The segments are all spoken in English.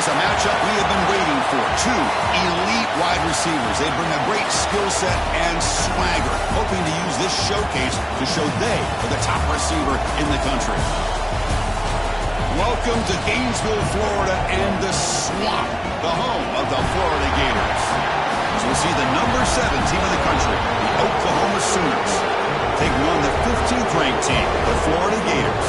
is a matchup we have been waiting for. Two elite wide receivers. They bring a great skill set and swagger, hoping to use this showcase to show they are the top receiver in the country. Welcome to Gainesville, Florida, and the Swamp, the home of the Florida Gators. As we see the number 7 team in the country, the Oklahoma Sooners, take on the 15th ranked team, the Florida Gators.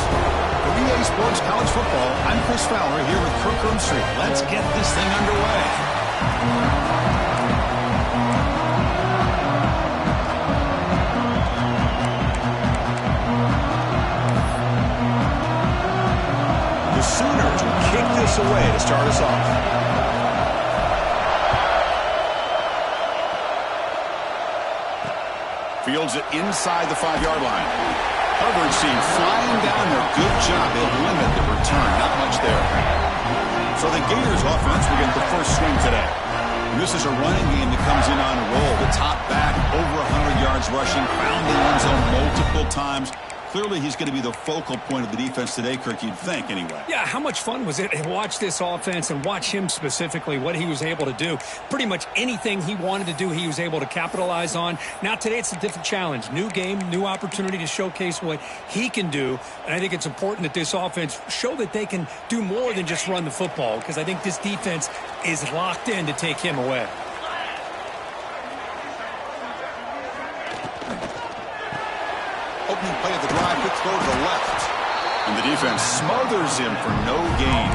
For EA Sports College Football, I'm Chris Fowler here with Kirk Street. Let's get this thing underway. The Sooners will kick this away to start us off. Fields it inside the 5-yard line. Coverage team flying down there. Good job. They limit the return. Not much there. So the Gators offense will get the first swing today. And this is a running game that comes in on a roll. The top back, over 100 yards rushing, found the end zone multiple times. Clearly, he's going to be the focal point of the defense today, Kirk, you'd think, anyway. Yeah, how much fun was it to watch this offense and watch him specifically, what he was able to do. Pretty much anything he wanted to do, he was able to capitalize on. Now, today, it's a different challenge. New game, new opportunity to showcase what he can do. And I think it's important that this offense show that they can do more than just run the football, because I think this defense is locked in to take him away. Opening play of the drive, quick throw to the left. And the defense smothers him for no gain.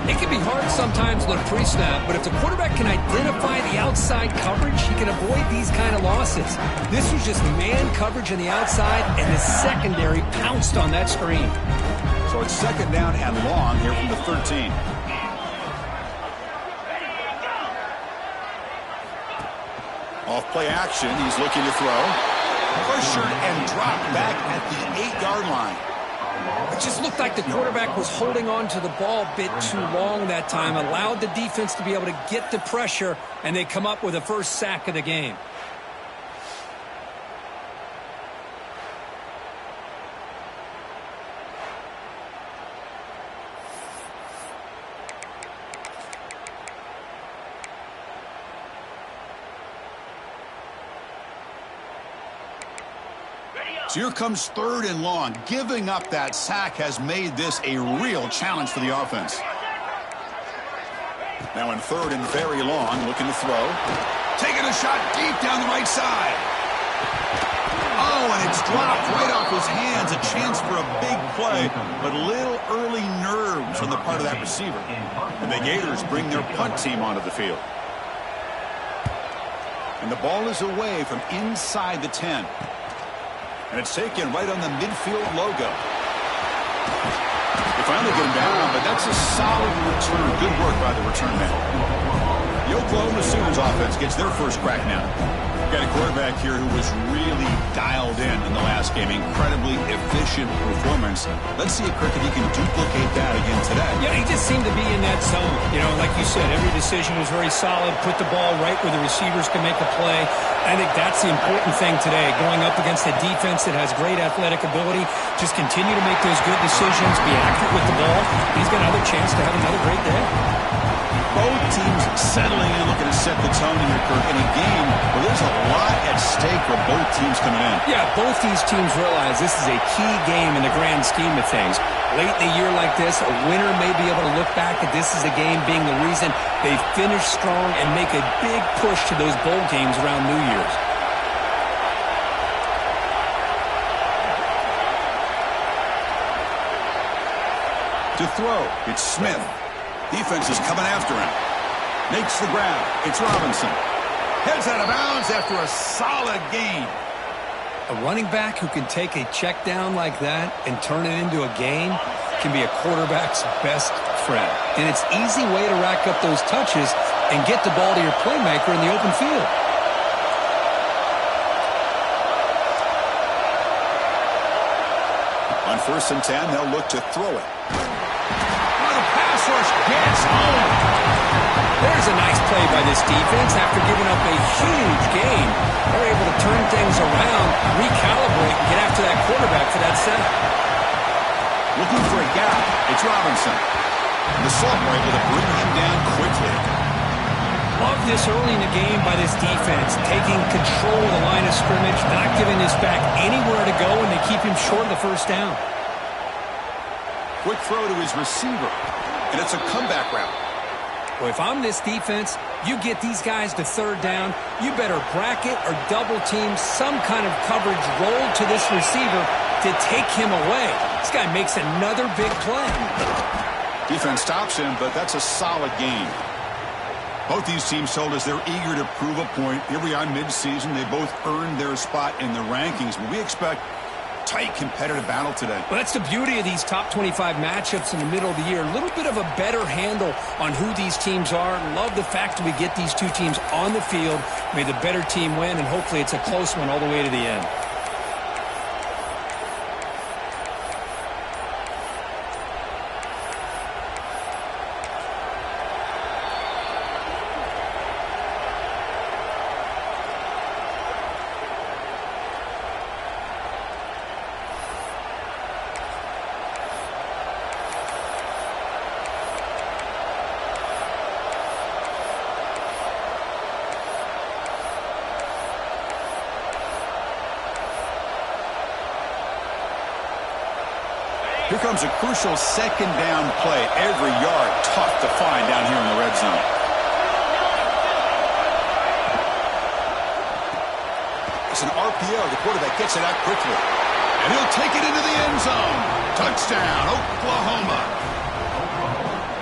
It can be hard sometimes on a pre-snap, but if the quarterback can identify the outside coverage, he can avoid these kind of losses. This was just man coverage on the outside, and the secondary pounced on that screen. So it's second down and long here from the 13. Off play action, he's looking to throw. Pressured and dropped back at the 8-yard line. It just looked like the quarterback was holding on to the ball a bit too long that time, allowed the defense to be able to get the pressure, and they come up with the first sack of the game. So here comes third and long. Giving up that sack has made this a real challenge for the offense. Now in third and very long, looking to throw. Taking a shot deep down the right side. Oh, and it's dropped right off his hands. A chance for a big play, but little early nerves on the part of that receiver. And the Gators bring their punt team onto the field. And the ball is away from inside the 10. And it's taken right on the midfield logo. They finally get him down, but that's a solid return. Good work by the return man. The Oklahoma Sooners offense gets their first crack now. Got a quarterback here who was really dialed in the last game. Incredibly efficient performance. Let's see if Kirk, if he can duplicate that again today. Yeah, he just seemed to be in that zone. You know, like you said, every decision was very solid. Put the ball right where the receivers can make a play. I think that's the important thing today. Going up against a defense that has great athletic ability, just continue to make those good decisions, be accurate with the ball. He's got another chance to have another great day. Both teams settling in, looking to set the tone here, Kirk, in a game where there's a lot at stake for both teams coming in. Yeah, both these teams realize this is a key game in the grand scheme of things. Late in a year like this, a winner may be able to look back at this as a game being the reason they finish strong and make a big push to those bowl games around New Year's. To throw, it's Smith. Defense is coming after him. Makes the grab. It's Robinson. Heads out of bounds after a solid gain. A running back who can take a check down like that and turn it into a gain can be a quarterback's best friend. And it's an easy way to rack up those touches and get the ball to your playmaker in the open field. On 1st and 10, they'll look to throw it. Rush gets home. There's a nice play by this defense. After giving up a huge gain, they're able to turn things around, recalibrate, and get after that quarterback for that sack. Looking for a gap. It's Robinson. The sophomore able to bring him down quickly. Love this early in the game by this defense, taking control of the line of scrimmage, not giving this back anywhere to go, and they keep him short of the first down. Quick throw to his receiver, and it's a comeback route. Well, if I'm this defense, you get these guys to third down, you better bracket or double team some kind of coverage roll to this receiver to take him away. This guy makes another big play. Defense stops him, but that's a solid gain. Both these teams told us they're eager to prove a point. Here we are mid-season. They both earned their spot in the rankings, but we expect tight competitive battle today. Well, that's the beauty of these top 25 matchups in the middle of the year. A little bit of a better handle on who these teams are. Love the fact that we get these two teams on the field. May the better team win, and hopefully it's a close one all the way to the end. Here comes a crucial second down play. Every yard tough to find down here in the red zone. It's an RPO. The quarterback gets it out quickly. And he'll take it into the end zone. Touchdown, Oklahoma.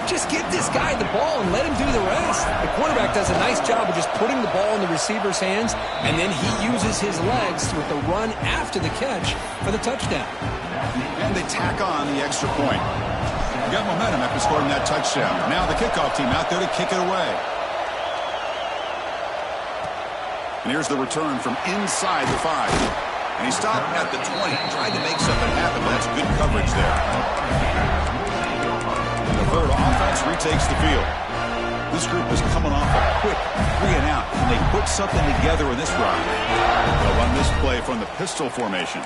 Just give this guy the ball and let him do the rest. The quarterback does a nice job of just putting the ball in the receiver's hands, and then he uses his legs with the run after the catch for the touchdown. And they tack on the extra point. They got momentum after scoring that touchdown. Now the kickoff team out there to kick it away. And here's the return from inside the 5. And he stopped at the 20, tried to make something happen, but that's good coverage there. The third offense retakes the field. This group is coming off a quick 3 and out. Can they put something together in this run? They'll run this play from the pistol formation.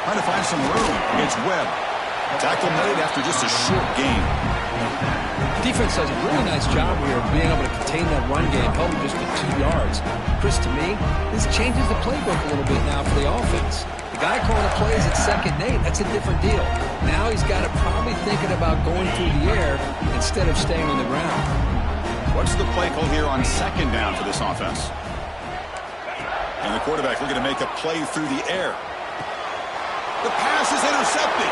Trying to find some room against Webb. Tackle made after just a short gain. Defense does a really nice job here of being able to contain that run game, held him just to 2 yards. Chris, to me, this changes the playbook a little bit now for the offense. The guy calling the plays at 2nd and 8, that's a different deal. Now he's got to probably thinking about going through the air instead of staying on the ground. What's the play call here on 2nd down for this offense? And the quarterback looking to make a play through the air. The pass is intercepted.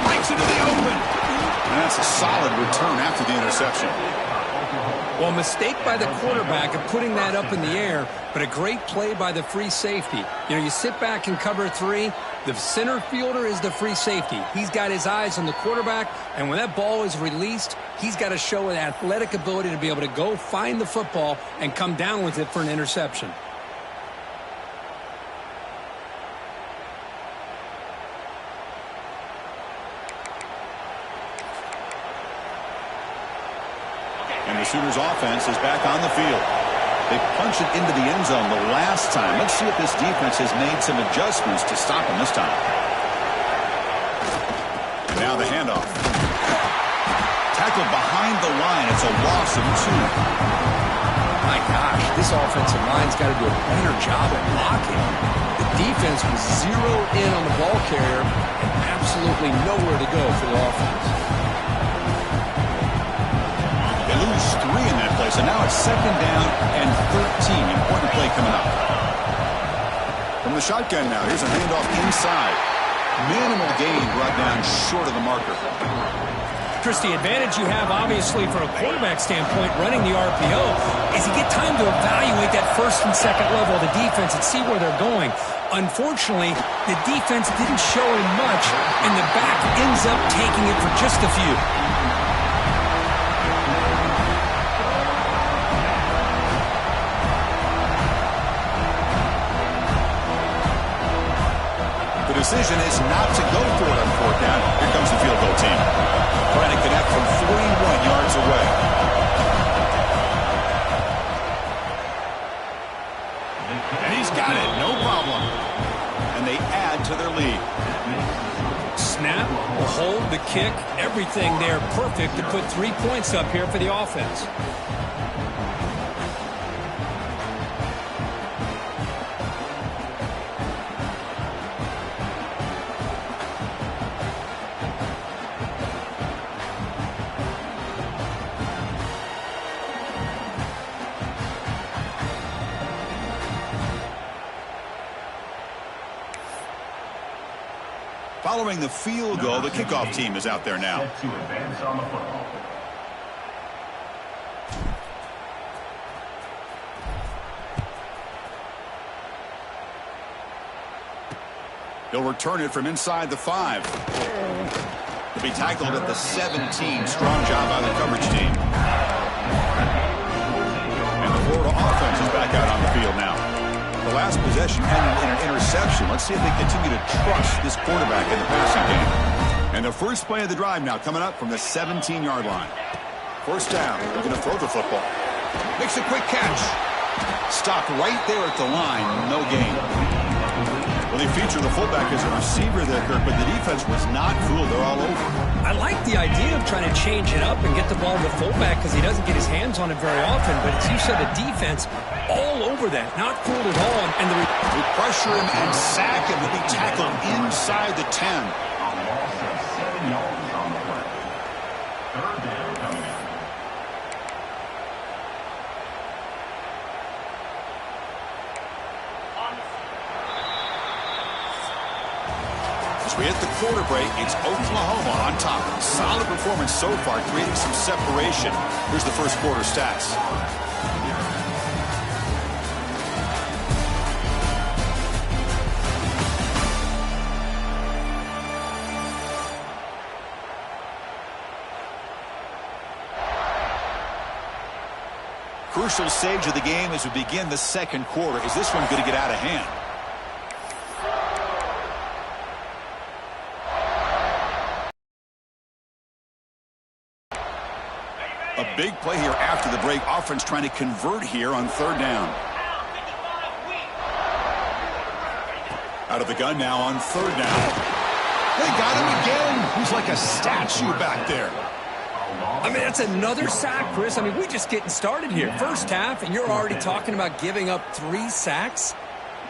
Breaks into the open. And that's a solid return after the interception. Well, mistake by the quarterback of putting that up in the air, but a great play by the free safety. You know, you sit back and cover 3. The center fielder is the free safety. He's got his eyes on the quarterback, and when that ball is released, he's got to show an athletic ability to be able to go find the football and come down with it for an interception. And the Sooners offense is back on the field. They punched it into the end zone the last time. Let's see if this defense has made some adjustments to stop them this time. And now the handoff. Tackled behind the line. It's a loss of 2. My gosh, this offensive line's got to do a better job at blocking. The defense was zeroed in on the ball carrier and absolutely nowhere to go for the offense. They lose 3 in that play, so now it's 2nd down and 13. Important play coming up. From the shotgun now, here's a handoff inside. Minimal gain brought down short of the marker. Chris, the advantage you have, obviously, from a quarterback standpoint, running the RPO, is you get time to evaluate that 1st and 2nd level of the defense and see where they're going. Unfortunately, the defense didn't show him much, and the back ends up taking it for just a few. The decision is not to go for it on 4th down. Here comes the field goal team. Trying to connect from 41 yards away. And he's got it, no problem. And they add to the lead. Snap, the hold, the kick, everything there perfect to put 3 points up here for the offense. Following the field goal, the kickoff team is out there now. He'll return it from inside the 5. He'll be tackled at the 17. Strong job by the coverage team. And the Florida offense is back out on the field now. The last possession ended in an interception. Let's see if they continue to trust this quarterback in the passing game. And the first play of the drive now coming up from the 17-yard line. First down. They're going to throw the football. Makes a quick catch. Stopped right there at the line. No gain. Well, they feature the fullback as a receiver there, Kirk, but the defense was not fooled. They're all over. I like the idea of trying to change it up and get the ball to the fullback because he doesn't get his hands on it very often. But as you said, the defense all over that, not fooled at all. And they pressure him and sack him. He'll be tackled inside the 10. As we hit the quarter break, it's Oklahoma on top. Solid performance so far, creating some separation. Here's the first quarter stats. Crucial stage of the game as we begin the second quarter. Is this one going to get out of hand? A big play here after the break. Offense trying to convert here on third down. Out of the gun now on third down. They got him again. He's like a statue back there. I mean, that's another sack, Chris. I mean, we're just getting started here. First half, and you're already talking about giving up 3 sacks.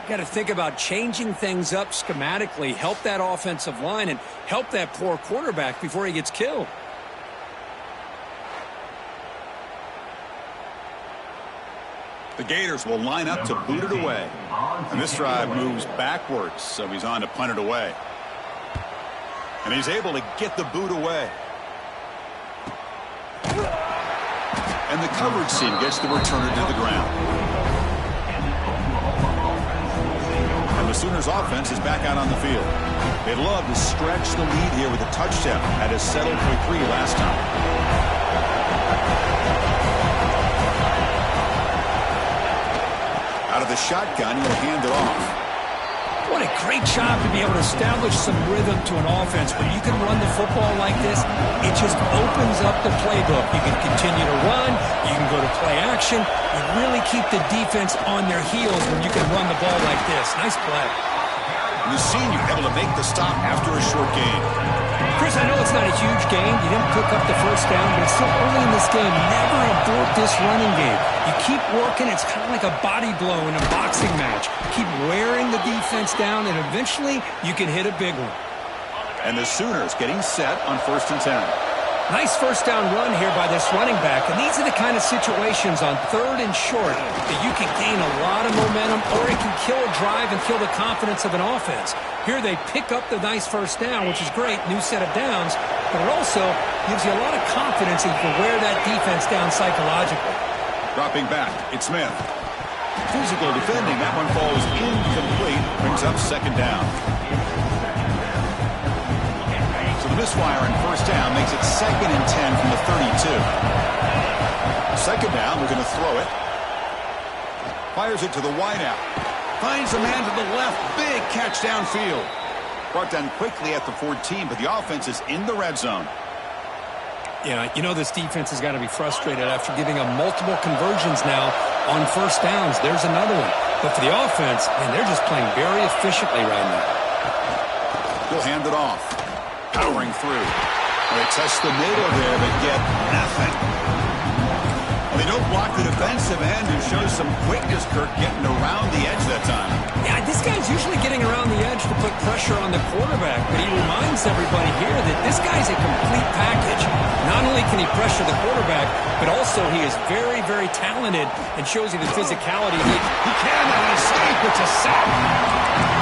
You got to think about changing things up schematically, help that offensive line, and help that poor quarterback before he gets killed. The Gators will line up to boot it away. And this drive moves backwards, so he's on to punt it away. And he's able to get the boot away. And the coverage team gets the returner to the ground. And the Sooners offense is back out on the field. They'd love to stretch the lead here with a touchdown. Had us settled for 3 last time. Out of the shotgun, he'll hand it off. What a great job to be able to establish some rhythm to an offense. When you can run the football like this, it just opens up the playbook. You can continue to run. You can go to play action. You really keep the defense on their heels when you can run the ball like this. Nice play. The senior able to make the stop after a short gain. Chris, I know it's not a huge game. You didn't pick up the first down, but it's still early in this game. Never abort this running game. You keep working. It's kind of like a body blow in a boxing match. Keep wearing the defense down, and eventually you can hit a big one. And the Sooners getting set on 1st and 10. Nice first down run here by this running back. And these are the kind of situations on 3rd and short that you can gain a lot of momentum, or it can kill a drive and kill the confidence of an offense. Here they pick up the nice first down, which is great, new set of downs, but it also gives you a lot of confidence that you can wear that defense down psychologically. Dropping back, it's Smith. Physical defending, that one falls incomplete, brings up 2nd down. So the misfire on 1st down makes it 2nd and 10 from the 32. 2nd down, we're going to throw it. Fires it to the wideout. Finds a man to the left. Big catch downfield. Brought down quickly at the 14, but the offense is in the red zone. Yeah, you know this defense has got to be frustrated after giving up multiple conversions now on 1st downs. There's another one. But for the offense, man, they're just playing very efficiently right now. will hand it off. Powering through. They test the middle there, but get nothing. Well, they don't block the defensive end, who shows some quickness, Kirk, getting around the edge that time. Yeah, this guy's usually getting around the edge to put pressure on the quarterback, but he reminds everybody here that this guy's a complete package. Not only can he pressure the quarterback, but also he is very, very talented and shows you the physicality. He can escape. It's a sack.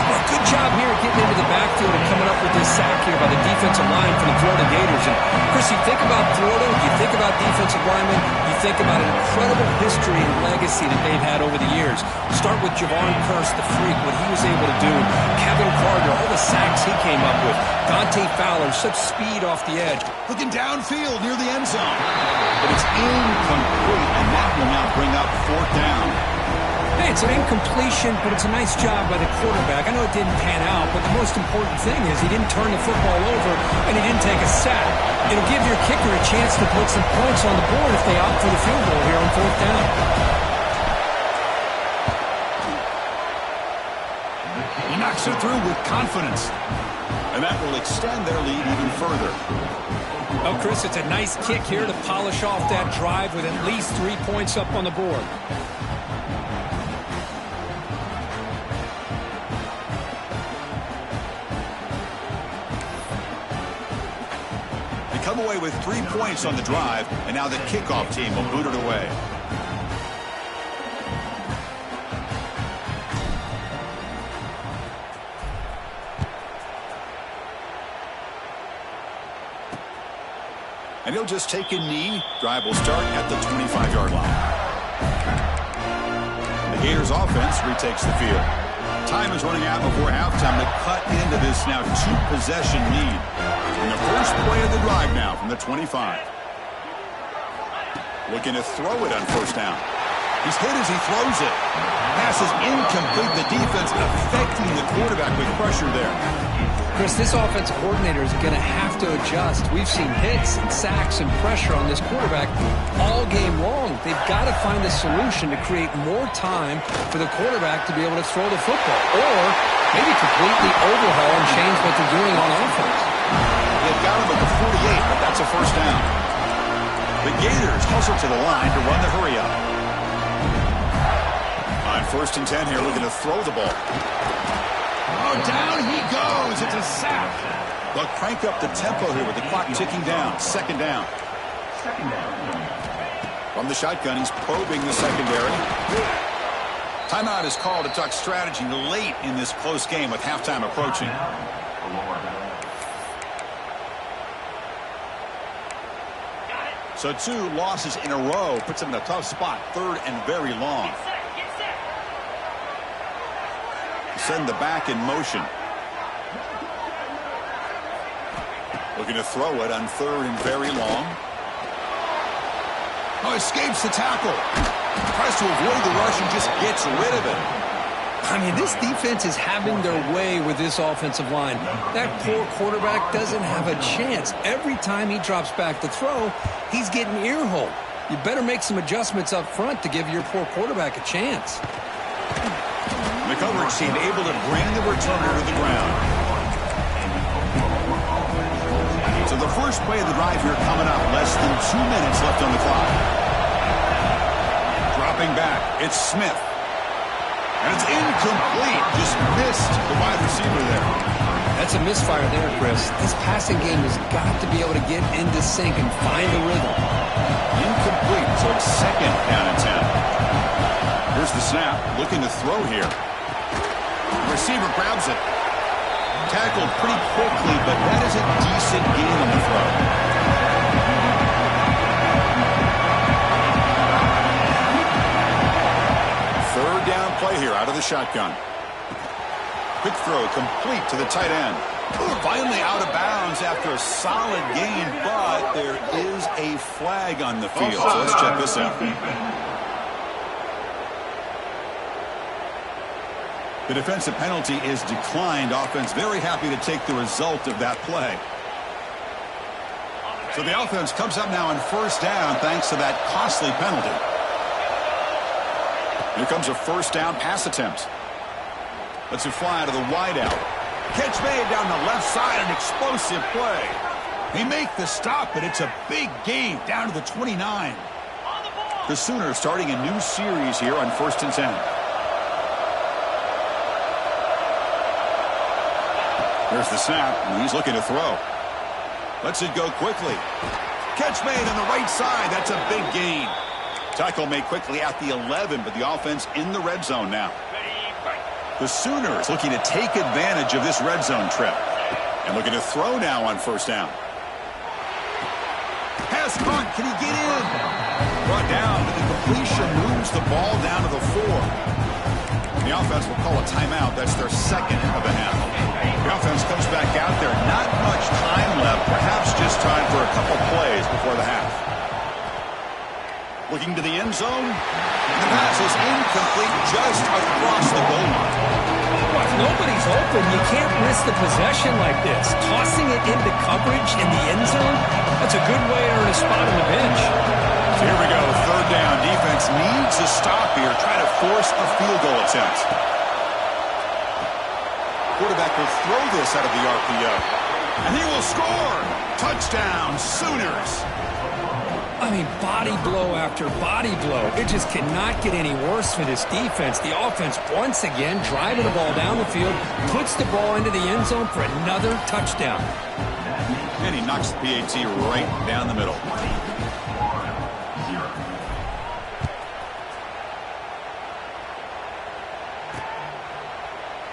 Well, good job here getting into the backfield and coming up with this sack here by the defensive line from the Florida Gators. And Chris, you think about Florida, you think about defensive linemen, you think about an incredible history and legacy that they've had over the years. Start with Javon Kearse, the freak, what he was able to do. Kevin Carter, all the sacks he came up with. Dante Fowler, such speed off the edge. Looking downfield near the end zone. But it's incomplete, and that will now bring up fourth down. Hey, it's an incompletion, but it's a nice job by the quarterback. I know it didn't pan out, but the most important thing is he didn't turn the football over, and he didn't take a sack. It'll give your kicker a chance to put some points on the board if they opt for the field goal here on fourth down. He knocks it through with confidence. And that will extend their lead even further. Well, Chris, it's a nice kick here to polish off that drive with at least 3 points up on the board. They come away with 3 points on the drive, and now the kickoff team will boot it away. And he'll just take a knee. Drive will start at the 25-yard line. The Gators offense retakes the field. Time is running out before halftime to cut into this now two-possession lead. And the first play of the drive now from the 25. Looking to throw it on first down. He's hit as he throws it. Pass is incomplete. The defense affecting the quarterback with pressure there. Chris, this offensive coordinator is going to have to adjust. We've seen hits and sacks and pressure on this quarterback all game long. They've got to find a solution to create more time for the quarterback to be able to throw the football, or maybe completely overhaul and change what they're doing on offense. They've got him at the 48, but that's a first down. The Gators hustle to the line to run the hurry up. On 1st and 10 here, looking to throw the ball. Oh, down he goes. It's a sack. They'll crank up the tempo here with the clock ticking down. Second down. From the shotgun, he's probing the secondary. Timeout is called to talk strategy late in this close game with halftime approaching. So 2 losses in a row puts him in a tough spot. 3rd and very long. Send the back in motion. Looking to throw it on 3rd and very long. Oh, escapes the tackle. Tries to avoid the rush and just gets rid of it. I mean, this defense is having their way with this offensive line. That poor quarterback doesn't have a chance. Every time he drops back to throw, he's getting ear-holed. You better make some adjustments up front to give your poor quarterback a chance. The coverage team able to bring the returner to the ground. So the first play of the drive here coming up. Less than 2 minutes left on the clock. Dropping back, it's Smith. And it's incomplete. Just missed the wide receiver there. That's a misfire there, Chris. This passing game has got to be able to get into sync and find a rhythm. Incomplete, so it's 2nd down and 10. Here's the snap, looking to throw here. The receiver grabs it. Tackled pretty quickly, but that is a decent gain on the throw. Third down play here out of the shotgun. Quick throw complete to the tight end. Finally out of bounds after a solid gain, but there is a flag on the field. So let's check this out. The defensive penalty is declined. Offense very happy to take the result of that play. So the offense comes up now on first down thanks to that costly penalty. Here comes a first down pass attempt. Lets it fly to the wideout. Catch made down the left side, an explosive play. They make the stop, but it's a big gain down to the 29. The Sooners starting a new series here on 1st and 10. There's the snap, and he's looking to throw. Lets it go quickly. Catch made on the right side. That's a big gain. Tackle made quickly at the 11, but the offense in the red zone now. The Sooners looking to take advantage of this red zone trip. And looking to throw now on 1st down. Pass punt. Can he get in? Brought down, but the completion moves the ball down to the 4. And the offense will call a timeout. That's their second of the half. The offense comes back out there. Not much time left. Perhaps just time for a couple plays before the half. Looking to the end zone. The pass is incomplete just across the goal line. Well, if nobody's open, you can't miss the possession like this. Tossing it into coverage in the end zone, that's a good way to earn a spot on the bench. So here we go, 3rd down. Defense needs a stop here, try to force a field goal attempt. Quarterback will throw this out of the RPO. And he will score! Touchdown, Sooners! I mean, body blow after body blow. It just cannot get any worse for this defense. The offense, once again, driving the ball down the field, puts the ball into the end zone for another touchdown. And he knocks the PAT right down the middle.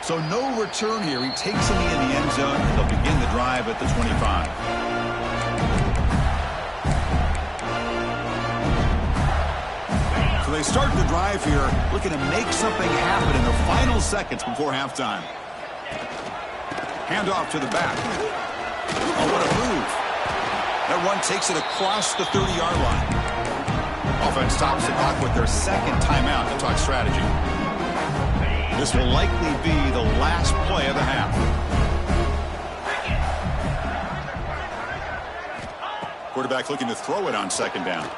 So no return here. He takes him in the end zone, and they'll begin the drive at the 25. So they start the drive here, looking to make something happen in the final seconds before halftime. Hand off to the back. Oh, what a move. That run takes it across the 30-yard line. Offense stops the clock with their second timeout to talk strategy. This will likely be the last play of the half. Quarterback looking to throw it on 2nd down.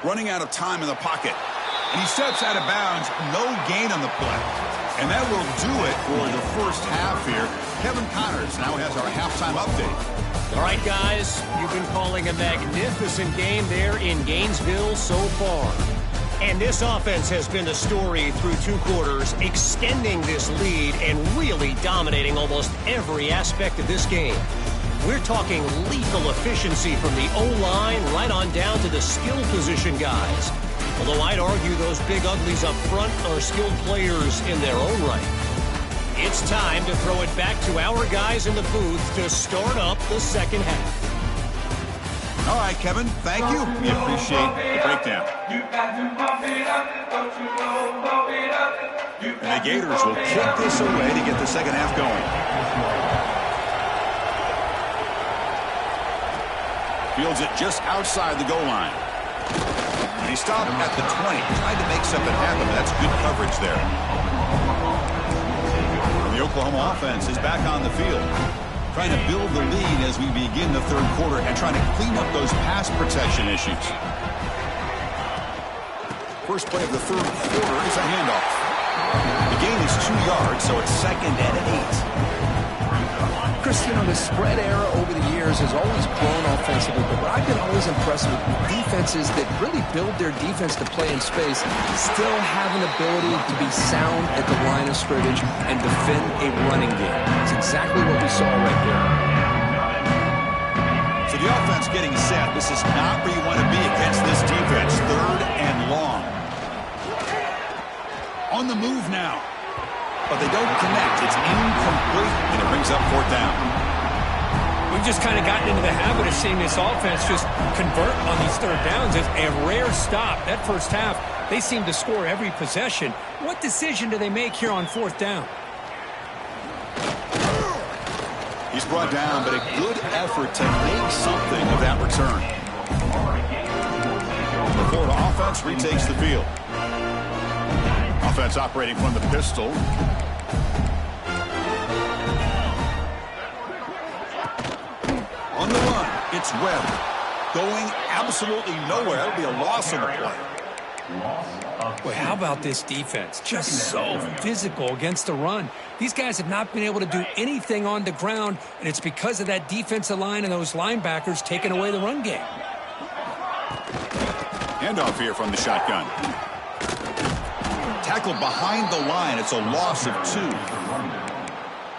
Running out of time in the pocket. And he steps out of bounds. No gain on the play. And that will do it for the first half here. Kevin Connors now has our halftime update. All right, guys, you've been calling a magnificent game there in Gainesville so far. And this offense has been the story through 2 quarters, extending this lead and really dominating almost every aspect of this game. We're talking lethal efficiency from the O-line right on down to the skill position guys. Although I'd argue those big uglies up front are skilled players in their own right. It's time to throw it back to our guys in the booth to start up the second half. All right, Kevin, thank you. We appreciate the breakdown. And the Gators will kick this away to get the second half going. Fields it just outside the goal line. And he stopped at the 20. Tried to make something happen, but that's good coverage there. And the Oklahoma offense is back on the field. Trying to build the lead as we begin the 3rd quarter and trying to clean up those pass protection issues. First play of the 3rd quarter is a handoff. The gain is 2 yards, so it's 2nd and 8. Chris, you know, the spread era over the years has always grown offensively, but what I've been always impressed with defenses that really build their defense to play in space still have an ability to be sound at the line of scrimmage and defend a running game. It's exactly what we saw right there. So the offense getting set. This is not where you want to be against this defense. 3rd and long. On the move now. But they don't connect. It's incomplete, and it brings up 4th down. We've just kind of gotten into the habit of seeing this offense just convert on these 3rd downs. It's a rare stop. That first half, they seem to score every possession. What decision do they make here on 4th down? He's brought down, but a good effort to make something of that return. The Florida offense retakes the field. Offense operating from the pistol. On the run, it's Webb. Going absolutely nowhere. That'll be a loss on the play. Boy, how about this defense? Just so physical against the run. These guys have not been able to do anything on the ground, and it's because of that defensive line and those linebackers taking away the run game. Handoff here from the shotgun. Tackled behind the line. It's a loss of 2.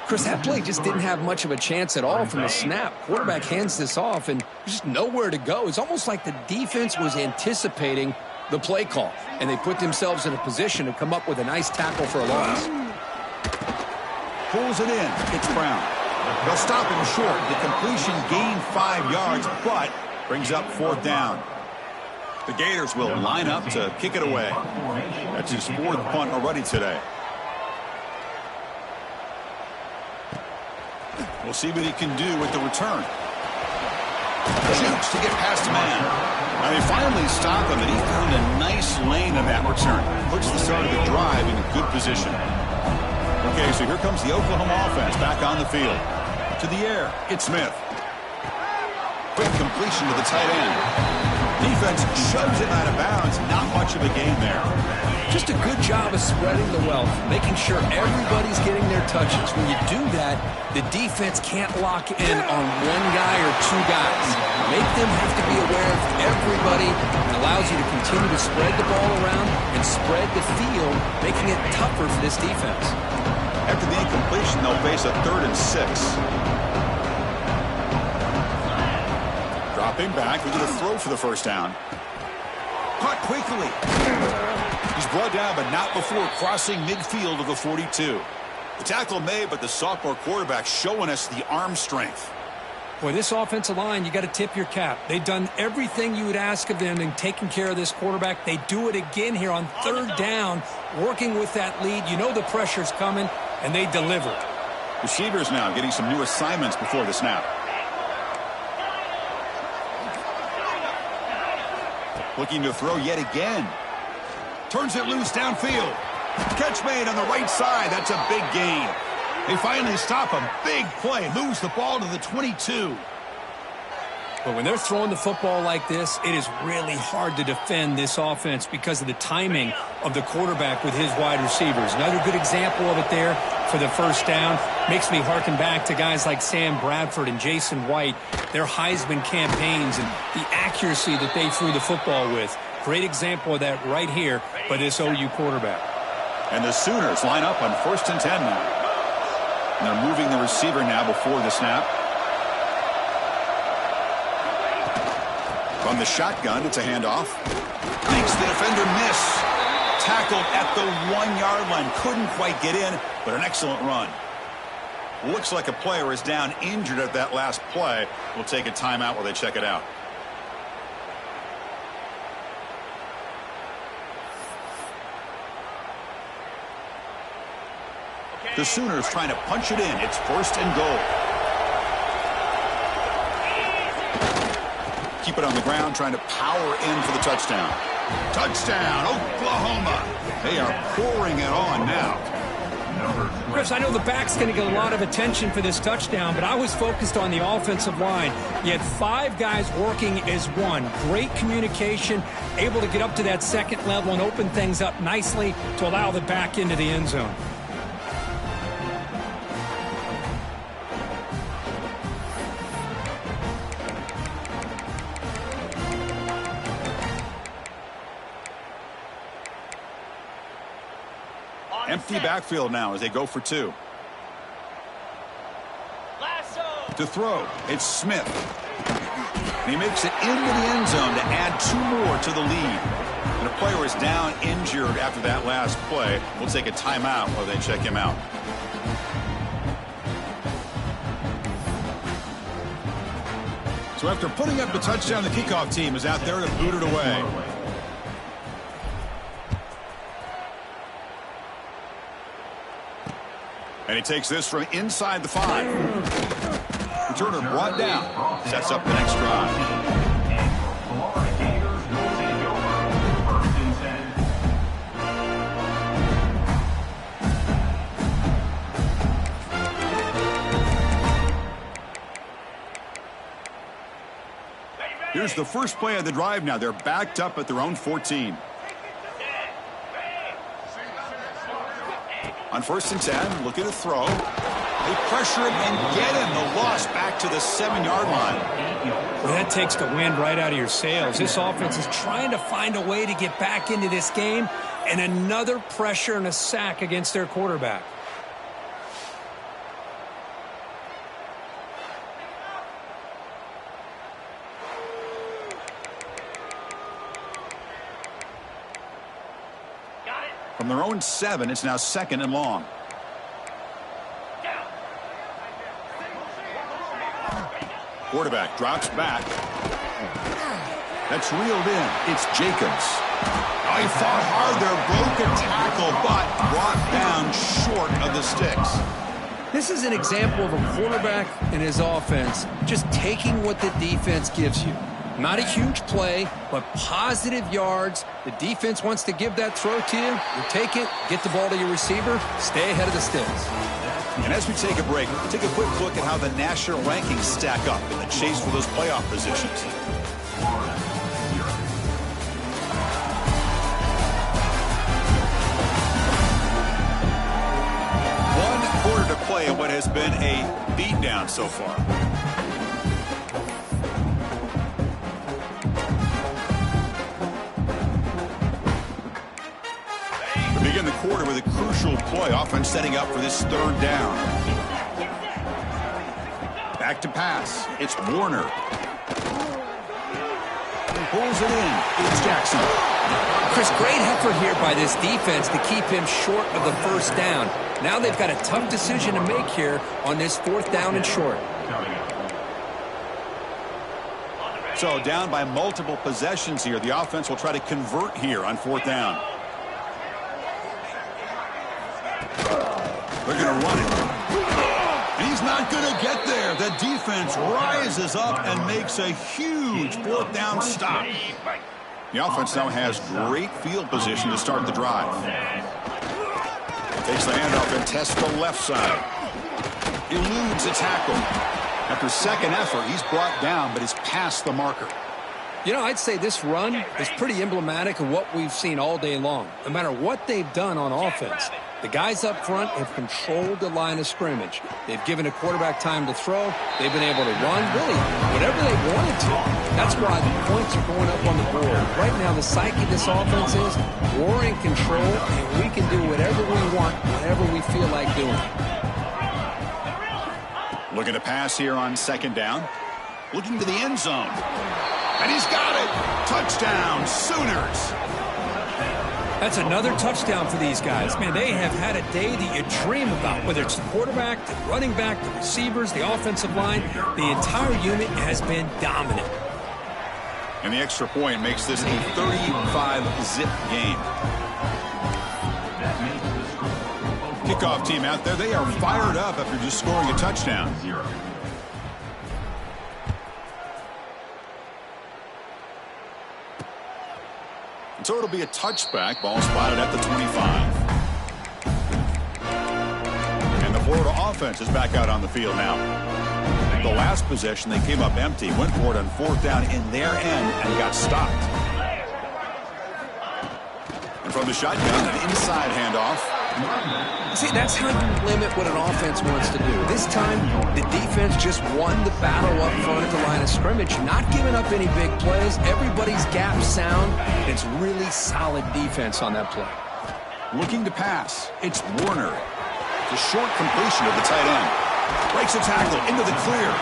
Chris, that play just didn't have much of a chance at all from the snap. Quarterback hands this off, and there's just nowhere to go. It's almost like the defense was anticipating the play call, and they put themselves in a position to come up with a nice tackle for a loss. Pulls it in. It's Brown. They'll stop him short. The completion gained 5 yards, but brings up 4th down. The Gators will line up to kick it away. That's his 4th punt already today. We'll see what he can do with the return. Shoots to get past a man. And they finally stop him, and he found a nice lane in that return. Puts the start of the drive in a good position. Okay, so here comes the Oklahoma offense back on the field. To the air, it's Smith. Quick completion to the tight end. Defense shoves him out of bounds. Not much of a gain there. Just a good job of spreading the wealth, making sure everybody's getting their touches. When you do that, the defense can't lock in on one guy or 2 guys. Make them have to be aware of everybody. It allows you to continue to spread the ball around and spread the field, making it tougher for this defense. After the incompletion, they'll face a 3rd and 6. Dropping back, we get a throw for the first down. Caught quickly. He's brought down, but not before crossing midfield of the 42. The tackle made, but the sophomore quarterback showing us the arm strength. Boy, this offensive line, you got to tip your cap. They've done everything you would ask of them in taking care of this quarterback. They do it again here on 3rd down, working with that lead. You know the pressure's coming, and they deliver. Receivers now getting some new assignments before the snap. Looking to throw yet again. Turns it loose downfield. Catch made on the right side. That's a big gain. They finally stop him. Big play. Moves the ball to the 22. But when they're throwing the football like this, it is really hard to defend this offense because of the timing of the quarterback with his wide receivers. Another good example of it there for the first down. Makes me harken back to guys like Sam Bradford and Jason White, their Heisman campaigns and the accuracy that they threw the football with. Great example of that right here by this OU quarterback. And the Sooners line up on 1st and 10 now. And they're moving the receiver now before the snap. From the shotgun, it's a handoff. Makes the defender miss. Tackled at the 1-yard line. Couldn't quite get in, but an excellent run. Looks like a player is down injured at that last play. We'll take a timeout while they check it out. The Sooners trying to punch it in. It's 1st and goal. Keep it on the ground, trying to power in for the touchdown. Touchdown, Oklahoma. They are pouring it on now. Chris, I know the back's going to get a lot of attention for this touchdown, but I was focused on the offensive line. You had 5 guys working as one. Great communication, able to get up to that 2nd level and open things up nicely to allow the back into the end zone. Empty backfield now as they go for 2. To throw, it's Smith. And he makes it into the end zone to add 2 more to the lead. And a player is down injured after that last play. We'll take a timeout while they check him out. So after putting up the touchdown, the kickoff team is out there to boot it away. And he takes this from inside the 5. Returner brought down. Sets up the next drive. Here's the first play of the drive now. They're backed up at their own 14. On 1st and 10, looking to throw. They pressure him and get him. The loss back to the 7-yard line. Well, that takes the wind right out of your sails. This offense is trying to find a way to get back into this game, and another pressure and a sack against their quarterback. From their own 7, it's now 2nd and long. Quarterback drops back. That's reeled in. It's Jacobs. Oh, he fought hard there, broke a tackle, but brought down short of the sticks. This is an example of a quarterback and his offense just taking what the defense gives you. Not a huge play, but positive yards. The defense wants to give that throw to you. You take it, get the ball to your receiver, stay ahead of the sticks. And as we take a break, take a quick look at how the national rankings stack up in the chase for those playoff positions. One quarter to play in what has been a beatdown so far. Begin the quarter with a crucial play. Offense setting up for this 3rd down. Back to pass. It's Warner. He pulls it in. It's Jackson. Chris, great effort here by this defense to keep him short of the 1st down. Now they've got a tough decision to make here on this 4th down and short. So down by multiple possessions here. The offense will try to convert here on 4th down. They're going to run it. And he's not going to get there. The defense rises up and makes a huge 4th down stop. The offense now has great field position to start the drive. Takes the handoff and tests the left side. Eludes a tackle. After 2nd effort, he's brought down, but he's past the marker. You know, I'd say this run is pretty emblematic of what we've seen all day long. No matter what they've done on offense, the guys up front have controlled the line of scrimmage. They've given a quarterback time to throw. They've been able to run, really, whatever they wanted to. That's why the points are going up on the board. Right now, the psyche of this offense is we're in control, and we can do whatever we want, whatever we feel like doing. Looking to pass here on 2nd down. Looking to the end zone. And he's got it. Touchdown, Sooners. That's another touchdown for these guys. Man, they have had a day that you dream about, whether it's the quarterback, the running back, the receivers, the offensive line. The entire unit has been dominant. And the extra point makes this a 35-zip game. Kickoff team out there, they are fired up after just scoring a touchdown. So it'll be a touchback. Ball spotted at the 25. And the Florida offense is back out on the field now. The last possession, they came up empty, went for it on 4th down in their end, and got stopped. And from the shotgun, an inside handoff. See, that's how you limit what an offense wants to do. This time, the defense just won the battle up front at the line of scrimmage, not giving up any big plays. Everybody's gap sound. It's really solid defense on that play. Looking to pass. It's Warner. The short completion of the tight end. Breaks a tackle into the clear.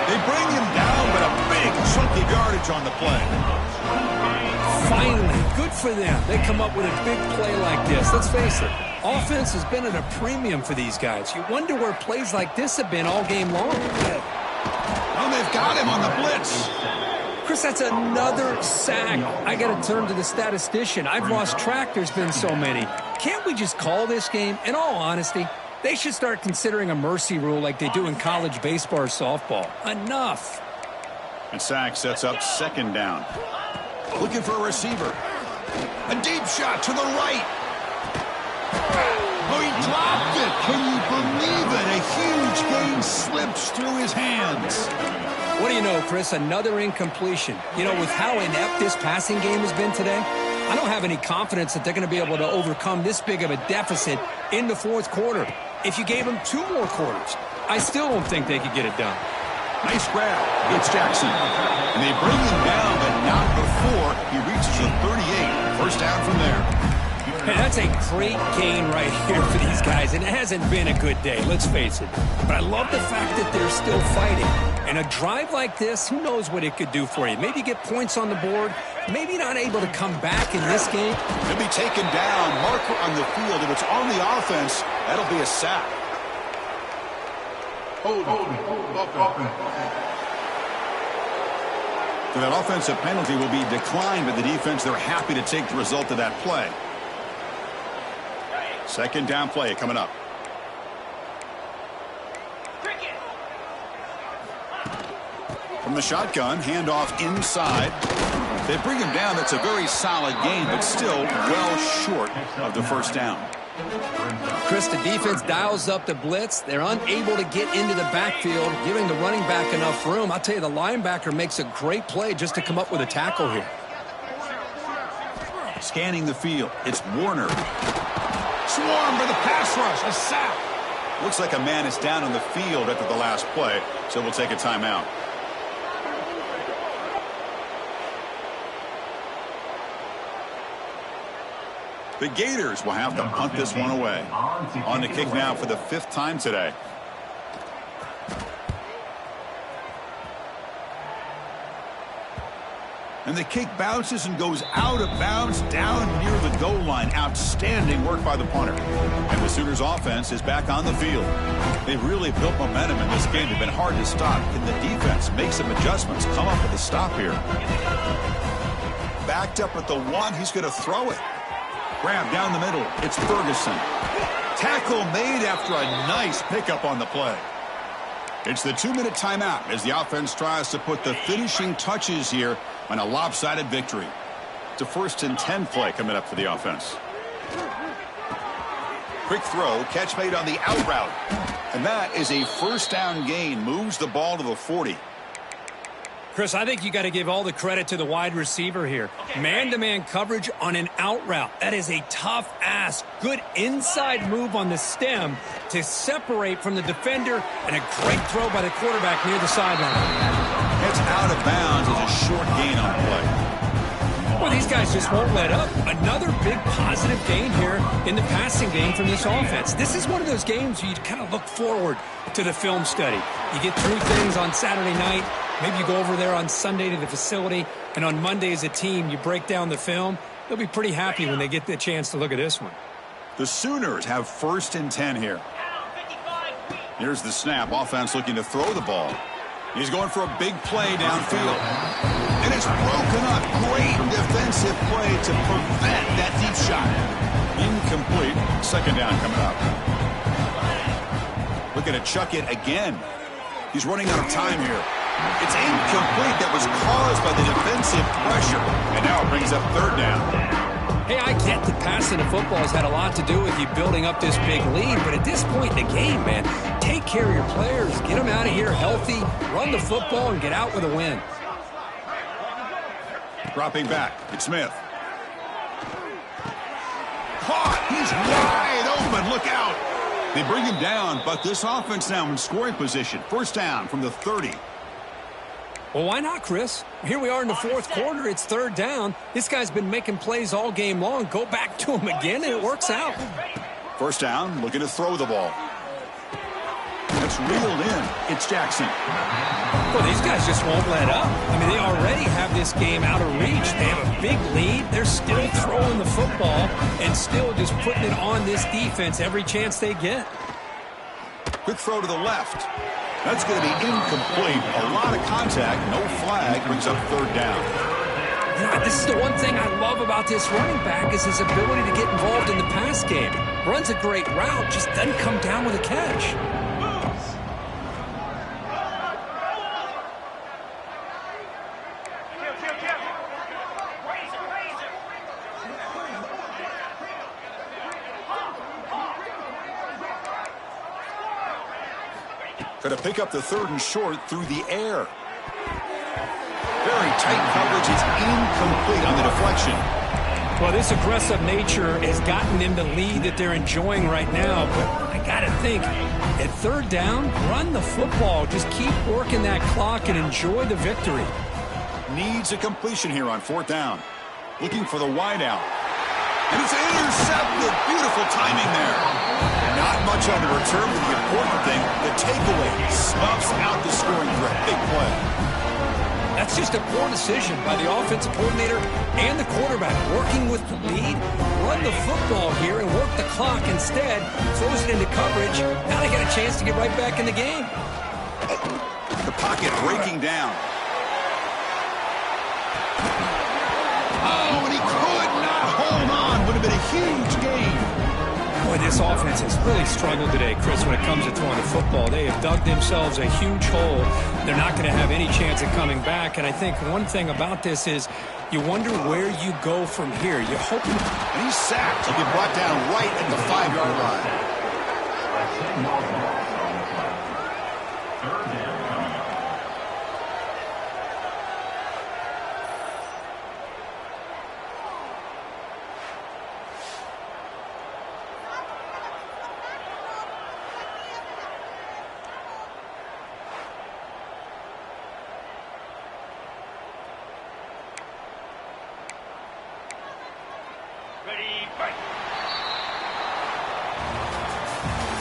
They bring him down, but a big chunky yardage on the play. Finally, good for them. They come up with a big play like this. Let's face it, offense has been at a premium for these guys. You wonder where plays like this have been all game long. Oh, they've got him on the blitz. Chris, that's another sack. I got to turn to the statistician. I've lost track. There's been so many. Can't we just call this game? In all honesty, they should start considering a mercy rule like they do in college baseball or softball. Enough. And sack sets up 2nd down. Looking for a receiver. A deep shot to the right. Oh, he dropped it. Can you believe it? A huge gain slips through his hands. What do you know, Chris? Another incompletion. You know, with how inept this passing game has been today, I don't have any confidence that they're going to be able to overcome this big of a deficit in the fourth quarter. If you gave them 2 more quarters, I still don't think they could get it done. Nice grab. It's Jackson. And they bring him down, but not before he reaches the 38. First down from there. Hey, that's a great gain right here for these guys, and it hasn't been a good day, let's face it. But I love the fact that they're still fighting. And a drive like this, who knows what it could do for you. Maybe get points on the board, maybe not able to come back in this game. He'll be taken down, marker on the field. If it's on the offense, that'll be a sack. Hold. So that offensive penalty will be declined by the defense. They're happy to take the result of that play. Second down play coming up. From the shotgun, handoff inside. They bring him down. That's a very solid gain, but still well short of the first down. Chris, the defense dials up the blitz. They're unable to get into the backfield, giving the running back enough room. I'll tell you, the linebacker makes a great play just to come up with a tackle here. Scanning the field, it's Warner. Swarm for the pass rush, a sack. Looks like a man is down on the field after the last play, so we'll take a timeout. The Gators will have to punt this one away. On the kick now for the 5th time today. And the kick bounces and goes out of bounds down near the goal line. Outstanding work by the punter. And the Sooners offense is back on the field. They've really built momentum in this game. They've been hard to stop. Can the defense make some adjustments? Come up with a stop here. Backed up at the 1. He's going to throw it. Grab down the middle. It's Ferguson. Tackle made after a nice pickup on the play. It's the 2-minute timeout as the offense tries to put the finishing touches here on a lopsided victory. It's a 1st and 10 play coming up for the offense. Quick throw, catch made on the out route. And that is a first down gain. Moves the ball to the 40. Chris, I think you got to give all the credit to the wide receiver here. Man-to-man coverage on an out route. That is a tough ask. Good inside move on the stem to separate from the defender, and a great throw by the quarterback near the sideline. It's out of bounds as a short gain on the play. Well, these guys just won't let up. Another big positive gain here in the passing game from this offense. This is one of those games where you kind of look forward to the film study. You get through things on Saturday night. Maybe you go over there on Sunday to the facility, and on Monday as a team, you break down the film. They'll be pretty happy when they get the chance to look at this one. The Sooners have 1st and 10 here. Here's the snap. Offense looking to throw the ball. He's going for a big play downfield. And it's broken up. Great defensive play to prevent that deep shot. Incomplete. Second down coming up. Looking to chuck it again. He's running out of time here. It's incomplete. That was caused by the defensive pressure. And now it brings up 3rd down. Hey, I get that passing the football has had a lot to do with you building up this big lead, but at this point in the game, man, take care of your players. Get them out of here healthy, run the football, and get out with a win. Dropping back. It's Smith. Caught. He's wide open. Look out. They bring him down, but this offense now in scoring position. First down from the 30. Well, why not, Chris? Here we are in the 4th quarter. It's 3rd down. This guy's been making plays all game long. Go back to him again, and it works out. First down, looking to throw the ball. That's reeled in. It's Jackson. Well, these guys just won't let up. I mean, they already have this game out of reach. They have a big lead. They're still throwing the football and still just putting it on this defense every chance they get. Quick throw to the left. That's going to be incomplete. A lot of contact. No flag. Brings up 3rd down. You know, this is the one thing I love about this running back is his ability to get involved in the pass game. Runs a great route, just doesn't come down with a catch. Going to pick up the 3rd and short through the air. Very tight coverage. It's incomplete on the deflection. Well, this aggressive nature has gotten them the lead that they're enjoying right now. But I got to think, at third down, run the football. Just keep working that clock and enjoy the victory. Needs a completion here on fourth down. Looking for the wide out. And it's intercepted. Beautiful timing there. Not much on the return, but the important thing, the takeaway. Smuffs out the scoring threat. Big play. That's just a poor decision by the offensive coordinator and the quarterback. Working with the lead, run the football here and work the clock instead. Throws it into coverage. Now they got a chance to get right back in the game. The pocket breaking down. Oh, and he could not hold on. Would have been a huge gain. Boy, this offense has really struggled today, Chris, when it comes to throwing the football. They have dug themselves a huge hole. They're not going to have any chance of coming back. And I think one thing about this is you wonder where you go from here. You hope. And he's sacked. He'll be brought down right at the 5-yard line.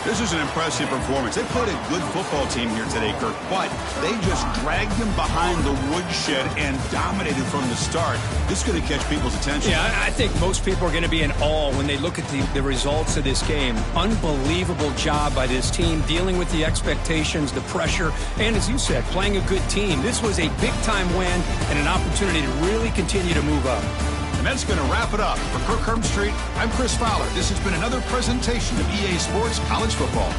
This is an impressive performance. They played a good football team here today, Kirk, but they just dragged them behind the woodshed and dominated from the start. This is going to catch people's attention. Yeah, I think most people are going to be in awe when they look at the results of this game. Unbelievable job by this team dealing with the expectations, the pressure, and as you said, playing a good team. This was a big-time win and an opportunity to really continue to move up. And that's going to wrap it up. For Kirk Herbstreit, I'm Chris Fowler. This has been another presentation of EA Sports College Football.